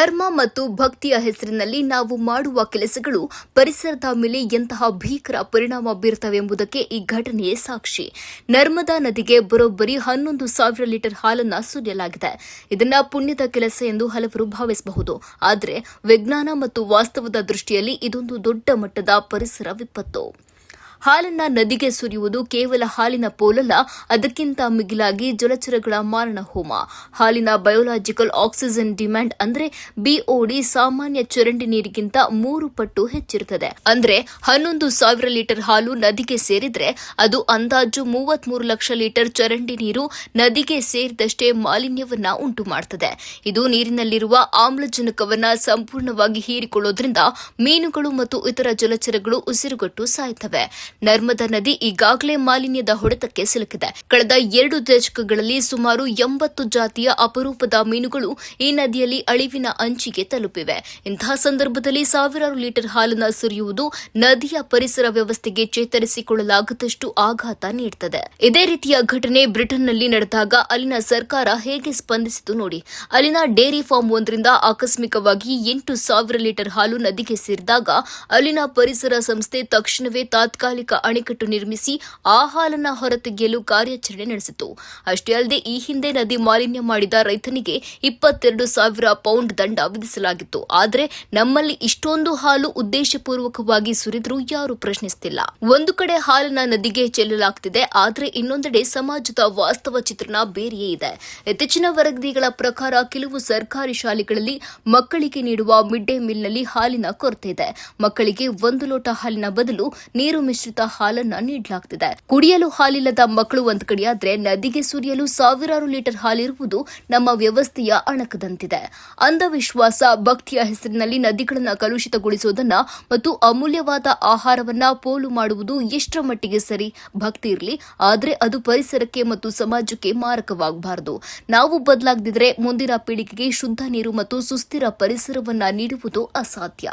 ಧರ್ಮ ಮತ್ತು ಭಕ್ತಿಯ ಹೆಸರಿನಲ್ಲಿ ನಾವು ಮಾಡುವ ಕೆಲಸಗಳು ಪರಿಸರದ ಮೇಲೆ ಎಂತಹ ಭೀಕರ ಪರಿಣಾಮ ಬೀರುತ್ತವೆ ಎಂಬುದಕ್ಕೆ ಈ ಘಟನೆಯೇ ಸಾಕ್ಷಿ. ನರ್ಮದಾ ನದಿಗೆ ಬರೋಬ್ಬರಿ 11,000 ಲೀಟರ್ ಹಾಲನ್ನು ಸುರಿಯಲಾಗಿದೆ. ಇದನ್ನ ಪುಣ್ಯದ ಕೆಲಸ ಎಂದು ಹಲವರು ಭಾವಿಸಬಹುದು. ಆದರೆ ವಿಜ್ಞಾನ ಮತ್ತು ವಾಸ್ತವದ ದೃಷ್ಟಿಯಲ್ಲಿ ಇದೊಂದು ದೊಡ್ಡ ಮಟ್ಟದ ಪರಿಸರ ವಿಪತ್ತು. ಹಾಲನ್ನ ನದಿಗೆ ಸುರಿಯುವುದು ಕೇವಲ ಹಾಲಿನ ಪೋಲಲ್ಲ, ಅದಕ್ಕಿಂತ ಮಿಗಿಲಾಗಿ ಜಲಚರಗಳ ಮಾರಣ ಹೋಮ. ಹಾಲಿನ ಬಯೋಲಾಜಿಕಲ್ ಆಕ್ಸಿಜನ್ ಡಿಮ್ಯಾಂಡ್ ಅಂದ್ರೆ ಬಿಒಡಿ ಸಾಮಾನ್ಯ ಚರಂಡಿ ನೀರಿಗಿಂತ 3 ಪಟ್ಟು ಹೆಚ್ಚಿರುತ್ತದೆ. ಅಂದ್ರೆ 11,000 ಲೀಟರ್ ಹಾಲು ನದಿಗೆ ಸೇರಿದ್ರೆ ಅದು ಅಂದಾಜು 33 ಲಕ್ಷ ಲೀಟರ್ ಚರಂಡಿ ನೀರು ನದಿಗೆ ಸೇರಿದಷ್ಟೇ ಮಾಲಿನ್ಯವನ್ನ ಉಂಟು ಮಾಡುತ್ತದೆ. ಇದು ನೀರಿನಲ್ಲಿರುವ ಆಮ್ಲಜನಕವನ್ನ ಸಂಪೂರ್ಣವಾಗಿ ಹೀರಿಕೊಳ್ಳೋದ್ರಿಂದ ಮೀನುಗಳು ಮತ್ತು ಇತರ ಜಲಚರಗಳು ಉಸಿರುಗಟ್ಟು ಸಾಯುತ್ತವೆ. ನರ್ಮದಾ ನದಿ ಈಗಾಗಲೇ ಮಾಲಿನ್ಯದ ಹೊಡೆತಕ್ಕೆ ಸಿಲುಕಿದೆ. ಕಳೆದ 2 ದಶಕಗಳಲ್ಲಿ ಸುಮಾರು 80 ಜಾತಿಯ ಅಪರೂಪದ ಮೀನುಗಳು ಈ ನದಿಯಲ್ಲಿ ಅಳಿವಿನ ಅಂಚಿಗೆ ತಲುಪಿವೆ. ಇಂತಹ ಸಂದರ್ಭದಲ್ಲಿ ಸಾವಿರಾರು ಲೀಟರ್ ಹಾಲನ್ನು ಸುರಿಯುವುದು ನದಿಯ ಪರಿಸರ ವ್ಯವಸ್ಥೆಗೆ ಚೇತರಿಸಿಕೊಳ್ಳಲಾಗದಷ್ಟು ಆಘಾತ ನೀಡುತ್ತದೆ. ಇದೇ ರೀತಿಯ ಘಟನೆ ಬ್ರಿಟನ್ನಲ್ಲಿ ನಡೆದಾಗ ಅಲ್ಲಿನ ಸರ್ಕಾರ ಹೇಗೆ ಸ್ಪಂದಿಸಿತು ನೋಡಿ. ಅಲ್ಲಿನ ಡೇರಿ ಫಾರ್ಮ್ ಒಂದರಿಂದ ಆಕಸ್ಮಿಕವಾಗಿ 8,000 ಲೀಟರ್ ಹಾಲು ನದಿಗೆ ಸೇರಿದಾಗ ಅಲ್ಲಿನ ಪರಿಸರ ಸಂಸ್ಥೆ ತಕ್ಷಣವೇ ತಾತ್ಕಾಲಿಕ ಅಣೆಕಟ್ಟು ನಿರ್ಮಿಸಿ ಆ ಹಾಲನ್ನ ಹೊರತೆಗೆಯಲು ಕಾರ್ಯಾಚರಣೆ ನಡೆಸಿತು. ಅಷ್ಟೇ ಅಲ್ಲದೆ ಈ ಹಿಂದೆ ನದಿ ಮಾಲಿನ್ಯ ಮಾಡಿದ ರೈತನಿಗೆ 22,000 ಪೌಂಡ್ ದಂಡ ವಿಧಿಸಲಾಗಿತ್ತು. ಆದರೆ ನಮ್ಮಲ್ಲಿ ಇಷ್ಟೊಂದು ಹಾಲು ಉದ್ದೇಶಪೂರ್ವಕವಾಗಿ ಸುರಿದ್ರೂ ಯಾರು ಪ್ರಶ್ನಿಸುತ್ತಿಲ್ಲ. ಒಂದು ಕಡೆ ಹಾಲನ್ನ ನದಿಗೆ ಚೆಲ್ಲಲಾಗ್ತಿದೆ, ಆದರೆ ಇನ್ನೊಂದೆಡೆ ಸಮಾಜದ ವಾಸ್ತವ ಚಿತ್ರಣ ಬೇರೆಯೇ ಇದೆ. ಇತ್ತೀಚಿನ ವರದಿಗಳ ಪ್ರಕಾರ ಕೆಲವು ಸರ್ಕಾರಿ ಶಾಲೆಗಳಲ್ಲಿ ಮಕ್ಕಳಿಗೆ ನೀಡುವ ಮಿಡ್ ಡೇ ಮೀಲ್ನಲ್ಲಿ ಹಾಲಿನ ಕೊರತೆ ಇದೆ. ಮಕ್ಕಳಿಗೆ 1 ಲೋಟ ಹಾಲಿನ ಬದಲು ನೀರು ಮಿಶ್ರಿತ ಹಾಲನ್ನ ನೀಡಲಾಗುತ್ತಿದೆ. ಕುಡಿಯಲು ಹಾಲಿಲ್ಲದ ಮಕ್ಕಳು ಒಂದು ಕಡೆಯಾದ್ರೆ ನದಿಗೆ ಸುರಿಯಲು ಸಾವಿರಾರು ಲೀಟರ್ ಹಾಲಿರುವುದು ನಮ್ಮ ವ್ಯವಸ್ಥೆಯ ಅಣಕದಂತಿದೆ. ಅಂಧವಿಶ್ವಾಸ, ಭಕ್ತಿಯ ಹೆಸರಿನಲ್ಲಿ ನದಿಗಳನ್ನ ಕಲುಷಿತಗೊಳಿಸುವುದನ್ನ ಮತ್ತು ಅಮೂಲ್ಯವಾದ ಆಹಾರವನ್ನ ಪೋಲು ಮಾಡುವುದು ಎಷ್ಟರ ಮಟ್ಟಿಗೆ ಸರಿ? ಭಕ್ತಿ ಇರಲಿ, ಆದರೆ ಅದು ಪರಿಸರಕ್ಕೆ ಮತ್ತು ಸಮಾಜಕ್ಕೆ ಮಾರಕವಾಗಬಾರದು. ನಾವು ಬದಲಾಗದಿದ್ರೆ ಮುಂದಿನ ಪೀಳಿಗೆಗೆ ಶುದ್ಧ ನೀರು ಮತ್ತು ಸುಸ್ಥಿರ ಪರಿಸರವನ್ನ ನೀಡುವುದು ಅಸಾಧ್ಯ.